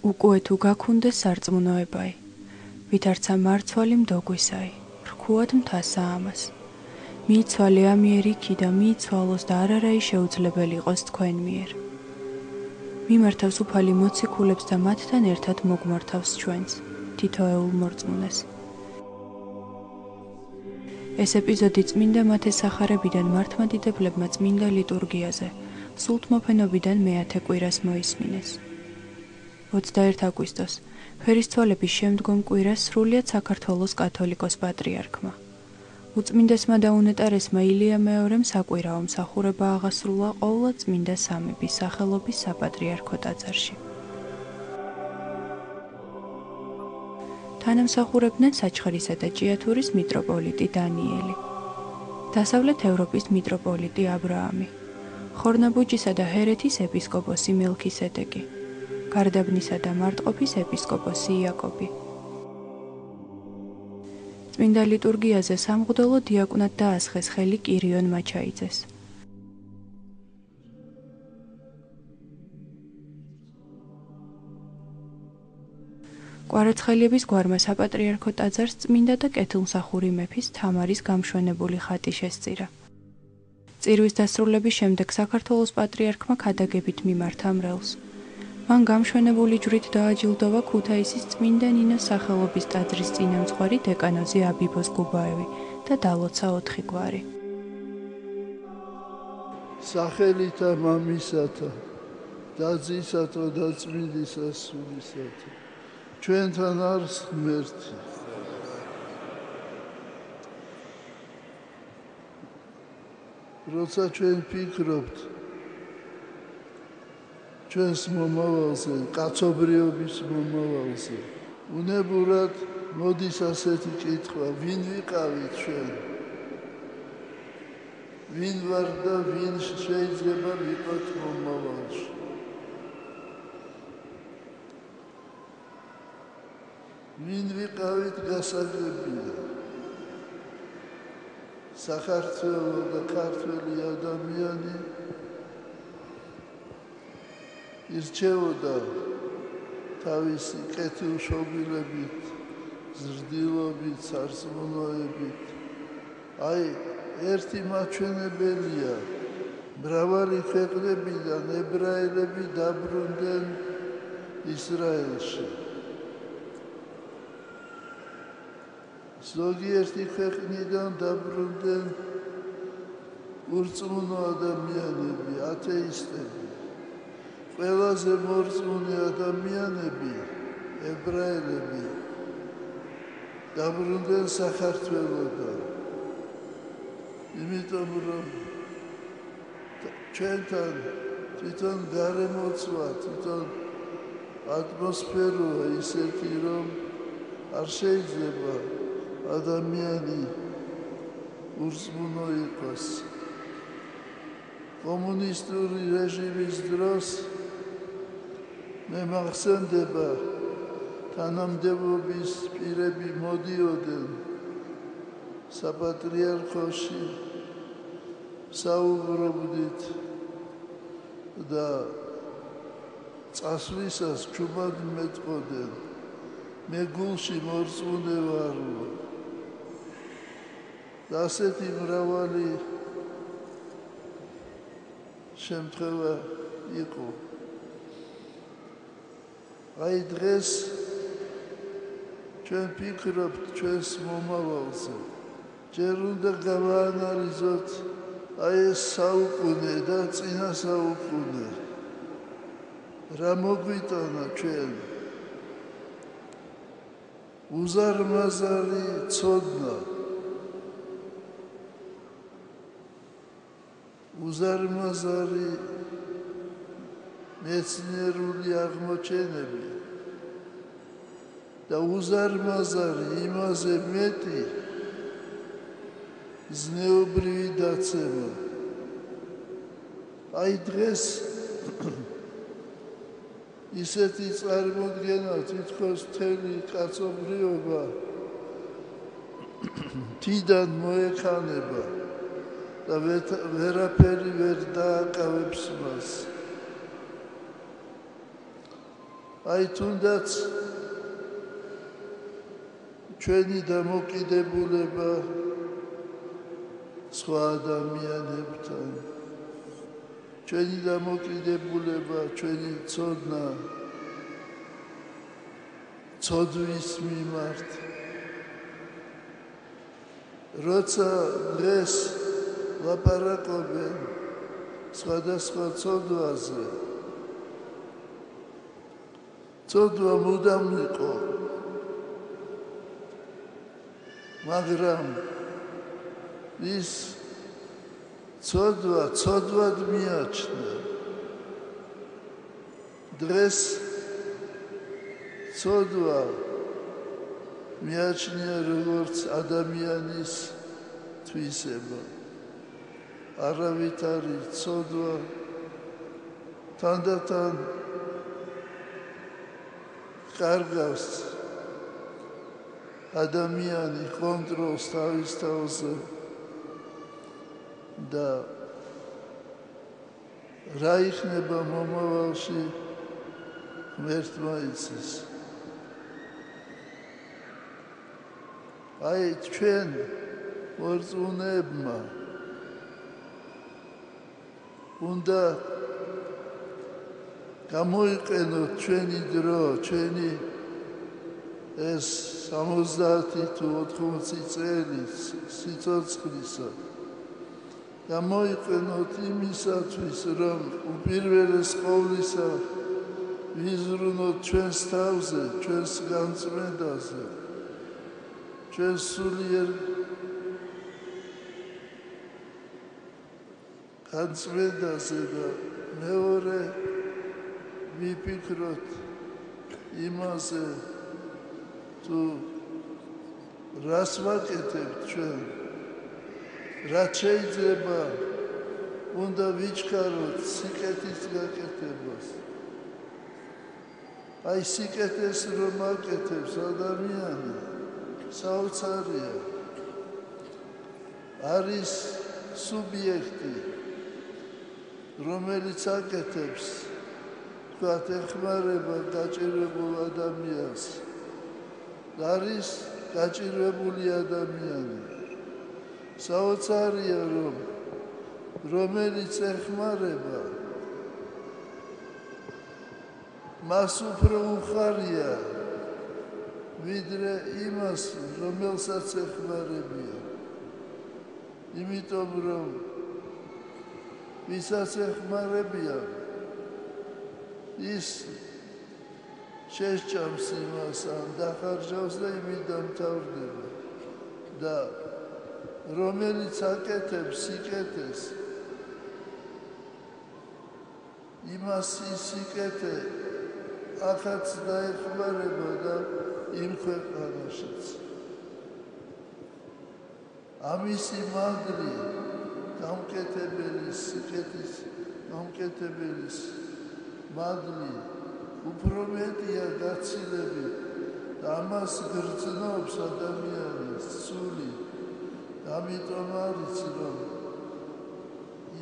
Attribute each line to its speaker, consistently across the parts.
Speaker 1: უკვე თუ გაქუნდეს სარწმუნოებაი, ვითარცა მარცვალი მდოგვისაი, რქუად მთასა ამას. მიიცვალე ამიერ იქი და მიიცვალოს და არარაი შეუძლებელი იყოს თქვენ მიერ. მიმართავს უფალი მოციქულებს და მათთან ერთად მოგმართავს ჩვენს, თითოეულ მორწმუნეს. ეს ეპიზოდი წმინდა მათეს სახარებიდან მართლმადიდებლებმა წმინდა ლიტურგიაზე, სულთმოფენობიდან მეათე კვირას მოისმინეს. 21 აგვისტოს, ფერისცვალების შემდგომ კვირას სრულიად საქართველოს კათოლიკოს პატრიარქმა. უწმინდესმა და უნეტარესმა ილია მეორემ საკვირაო მსახურება აღასრულა ყოვლა წმინდა სამების სახელობის საპატრიარქო ტაძარში. თანამსახურებდნენ საჩხერისა და ჭიათურის მიტროპოლიტი დანიელი, დასავლეთ ევროპის მიტროპოლიტი აბრაამი, ხორნაბუჯისა და ჰერეთის ეპისკოპოსი მელქისედეკი, გარდაბნისა და მარტყოფის ეპისკოპოსი იაკობი. წმინდა ლიტურგიაზე სამღვდელო დიაკვნად დაასხეს ხელი კირიონ მაჩაიძეს. კვარაცხელიების გვარმა საპატრიარქო ტაძარს წმინდა და კეთილმსახური მეფის თამარის გამშვენებული ხატი შესწირა. წირვის დასრულების შემდეგ საქართველოს პატრიარქმა ქადაგებით მიმართა მრევლს. მან გამშვენებული ჯვრით დააჯილდოვა ქუთაისის წმინდა ნინოს სახელობის ტაძრის წინამძღვარი დეკანოზი აბიბოს გუბაევი და დალოცა 4 გვარი.
Speaker 2: სახელითა მამისათა და ძისათა და წმინდისა სულისათა, ჩვენთან არის ღმერთი. როცა ჩვენ ფიქრობთ ჩვენს მომავალზე, კაცობრიობის მომავალზე, უნებურად მოდის ასეთი კითხვა, ვინ ვიყავით ჩვენ? ვინ ვარ და ვინ შეიძლება ვიყოთ მომავალში? ვინ ვიყავით გასაგებია? საქართველო და ქართველი ადამიანი ირჩეოდა თავისი კეთილშობილებით, ზრდილობით, სარწმუნოებით. ერთი მაჩვენებელია, მრავალი ქვეყნებიდან ებრაელები დაბრუნდნენ ისრაელში. ზოგიერთი ქვეყნიდან დაბრუნდნენ ურწმუნო ადამიანები, ათეისტები. ყველაზე მორწმუნე ადამიანები, ებრაელები, დაბრუნდნენ საქართველოდან. იმიტომ რომ ჩვენთან თვითონ გარემოცვა, თვითონ ატმოსფეროა ისეთი, რომ არ შეიძლება ადამიანი ურწმუნო იყოს. კომუნისტური რეჟიმის დროს მე მახსენდება, თანამდებობის პირები მოდიოდნენ საპატრიარქოში, საუბრობდით და წასვლისას ჩუმად მეტყოდნენ, მე გულში მორწმუნე ვარო. და ასეთი მრავალი შემთხვევა იყო. დღეს ჩვენ ფიქრობთ ჩვენს მომავალზე. ჯერ უნდა გავაანალიზოთ ეს საუკუნე და წინა საუკუნე. რა მოგვიტანა ჩვენ? უზარმაზარი ცოდნა, უზარმაზარი მეცნიერული აღმოჩენები და უზარმაზარი იმაზე მეტი ზნეობრივი დაცემა. დღეს ისეთი წარმოდგენა თითქოს მთელი კაცობრიობა თიდან მოექანება და ვერაფერი ვერ დააკავებს მას. აი თუნდაც ჩვენი დამოკიდებულება სხვა ადამიანებთან, ჩვენი დამოკიდებულება, ჩვენი ცოდნა ცოდვის მიმართ. როცა დღეს ლაპარაკობენ სხვადასხვა ცოდვაზე, ცოდვა მუდამ იყო, მაგრამ ის ცოდვად მიაჩნდა. დღეს ცოდვა მიაჩნია როგორც ადამიანის თვისება. არავითარი ცოდვა თანდათან კარგავს ადამიანი კონტროლს თავის თავზე და რა იქნება მომავალში ღმერთმა იცის. აი ჩვენ მორწმუნეებმა უნდა გამოიყენოთ ჩვენი დრო, ჩვენი ეს 70 თუ 80 წელი სიცოცხლისა. გამოიყენოთ იმისათვის, რომ უპირველეს ყოვლისა ვიზრუნოთ ჩვენს თავზე, ჩვენს განწმენდაზე, ჩვენს სულიერ განწმენდაზე და მეორე ვიფიქროთ იმაზე, თუ რას ვაკეთებთ ჩვენ, რაც შეიძლება უნდა ვიჩქაროთ სიკეთის გაკეთებას. აი სიკეთეს რომ აკეთებს ადამიანი, საოცარია. არის სუბიექტი, რომელიც აკეთებს, თქვათ, ეხმარება დაჭირებულ ადამიანს. არის გაჭირვებული ადამიანი. საოცარია, რომელიც ეხმარება, მას უფრო უხარია, ვიდრე იმას, რომელსაც ეხმარებია. იმიტომ რომ ვისაც ეხმარებია, ის შეჭამს იმას ან დახარჯავს და იმით დამთავრდება. და რომელიც აკეთებს სიკეთეს, იმას ის სიკეთე ახაც დაეხმარება და იმ ქვეყანაშიც. ამისი მადლი გამკეთებელის სიკეთის გამკეთებელის მადლი უფრო მეტია გაცილებით და ამას გრძნობს ადამიანის სული. ამიტომ არის, რომ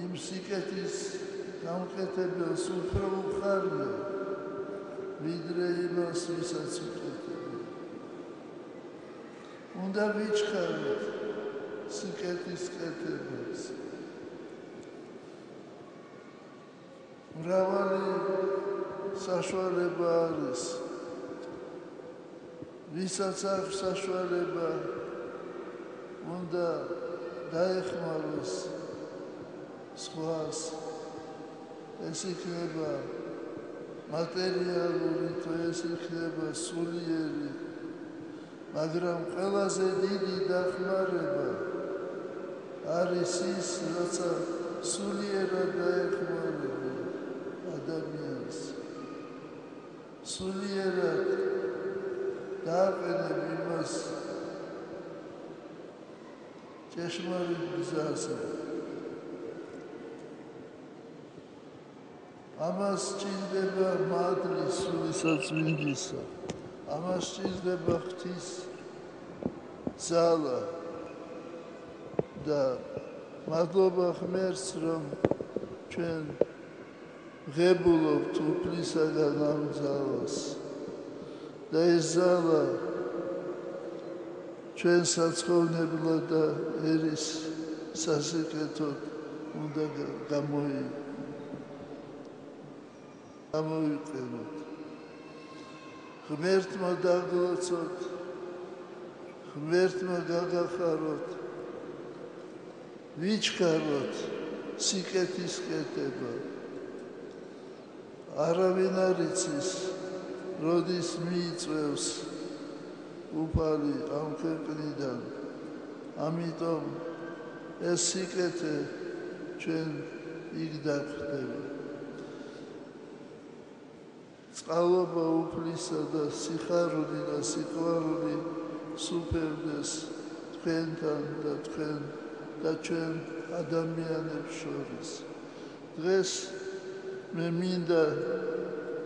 Speaker 2: იმ სიკეთის გამკეთებელს უფრო უხარია, ვიდრე იმას, ვისაც უკეთებია. უნდა ვიჩქაროთ სიკეთის კეთებას. მრავალი საშუალება არის, ვისაც აქვს საშუალება, უნდა დაეხმაროს სხვას. ეს იქნება მატერიალური, თუ ეს იქნება სულიერი, მაგრამ ყველაზე დიდი დახმარება არის ის, როცა სულიერად დაეხმარება ადამიანს. სულიერად დააყენებ იმას ჭეშმარიტ გზაზე. ამას სჭირდება მადლი სულისაწმინდისა. ამას სჭირდება ღვთის ძალა და მადლობა ღმერთს, რომ ჩვენ ღებულობთ უფლისაგან ამ ძალას და ეს ძალა ჩვენ საცხოვნებლად და ერის სასიკეთოდ უნდა გამოიყენოთ. ღმერთმა დაგლოცოთ, ღმერთმა გაგახაროთ, ვიჩქაროთ სიკეთის კეთება. არავინ არ იცის, როდის მიიწვევს უფალი ამ ქვეყნიდან. ამიტომ ეს სიკეთე ჩვენ იქ დაგვხდება. წყალობა უფლისა და სიხარული და სიყვარული სუფევდეს თქვენთან და თქვენ და ჩვენ ადამიანებს შორის. დღეს მე მინდა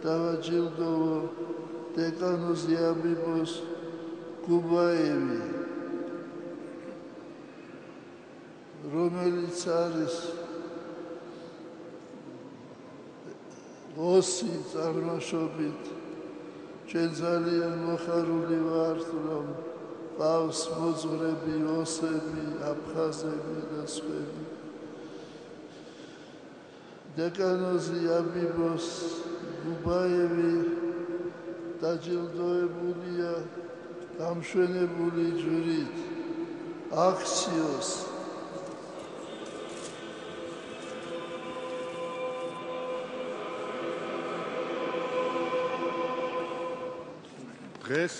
Speaker 2: დავაჯილდოვო დეკანოზ იაბიბოს გუბაევი, რომელიც არის ოსი წარმოშობით. ჩვენ ძალიან მოხარული ვართ, რომ ყავს მოძღვრები, ოსები, აფხაზები და სხვები. დეკანოზი იაბიბოს გუბაევი დაჯილდოებულია გამშვენებული ჯვრით აქციოს
Speaker 3: დღეს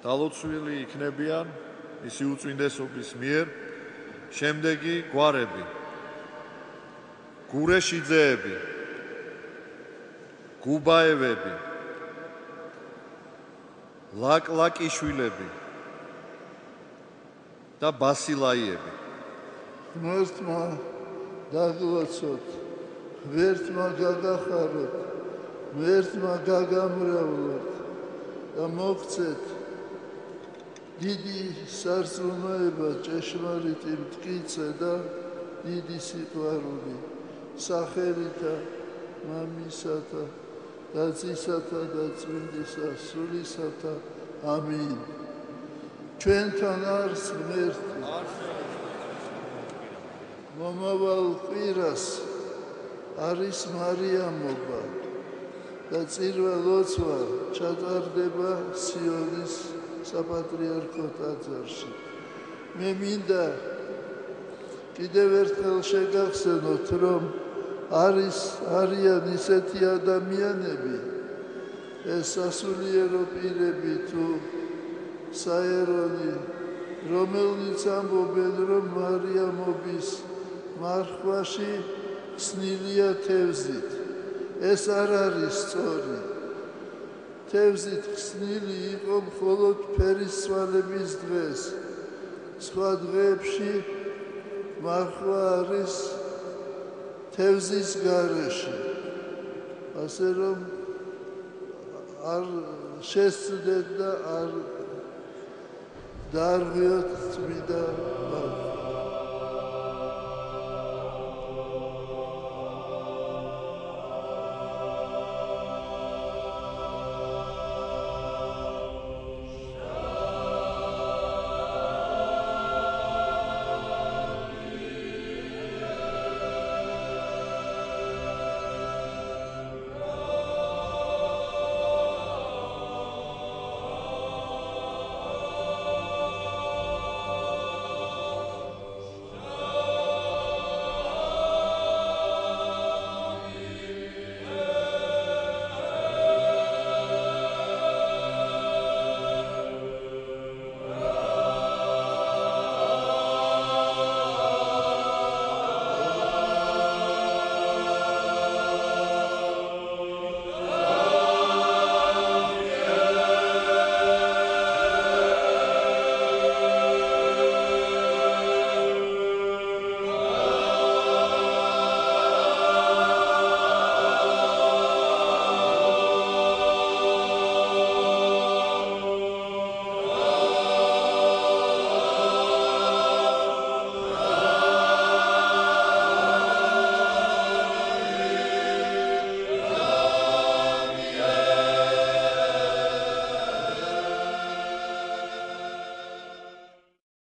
Speaker 3: დალოცვილი იქნებიან მისი უწმინდესობის მიერ შემდეგი გვარები: გურეშიძეები, გუბაევები, ლაკლაკიშვილები და ბასილაიები.
Speaker 2: ღმერთმა დაგლოცოთ, ღმერთმა გაგახაროთ, ღმერთმა გაგამრავლოთ და მოგცეთ დიდი სარწმუნოება, ჭეშმარიტი მტკიცე და დიდი სიყვარული სახელითა მამისათა და ძისათა და წმინდისა სულისათა. ამინ. ჩვენთან არის ღმერთი. მომავალ კვირას არის მარიამობა და წირვა ლოცვა ჩატარდება სიონის საპატრიარქო ტაძარში. მე მინდა კიდევ ერთხელ შეგახსენოთ, რომ არიან ისეთი ადამიანები, ეს სასულიერო პირები თუ საერონი, რომელნიც ამბობენ, რომ მარიამობის მარხვაში ხსნილია თევზით. ეს არ არის სწორი. თევზით ხსნილი იყო მხოლოდ ფერისცვალების დღეს. სხვა დღეებში მარხვა არის თევზის გარეშე. ასე რომ არ შესწდეთ და არ დაარღვიოთ წმინდა მარხვა.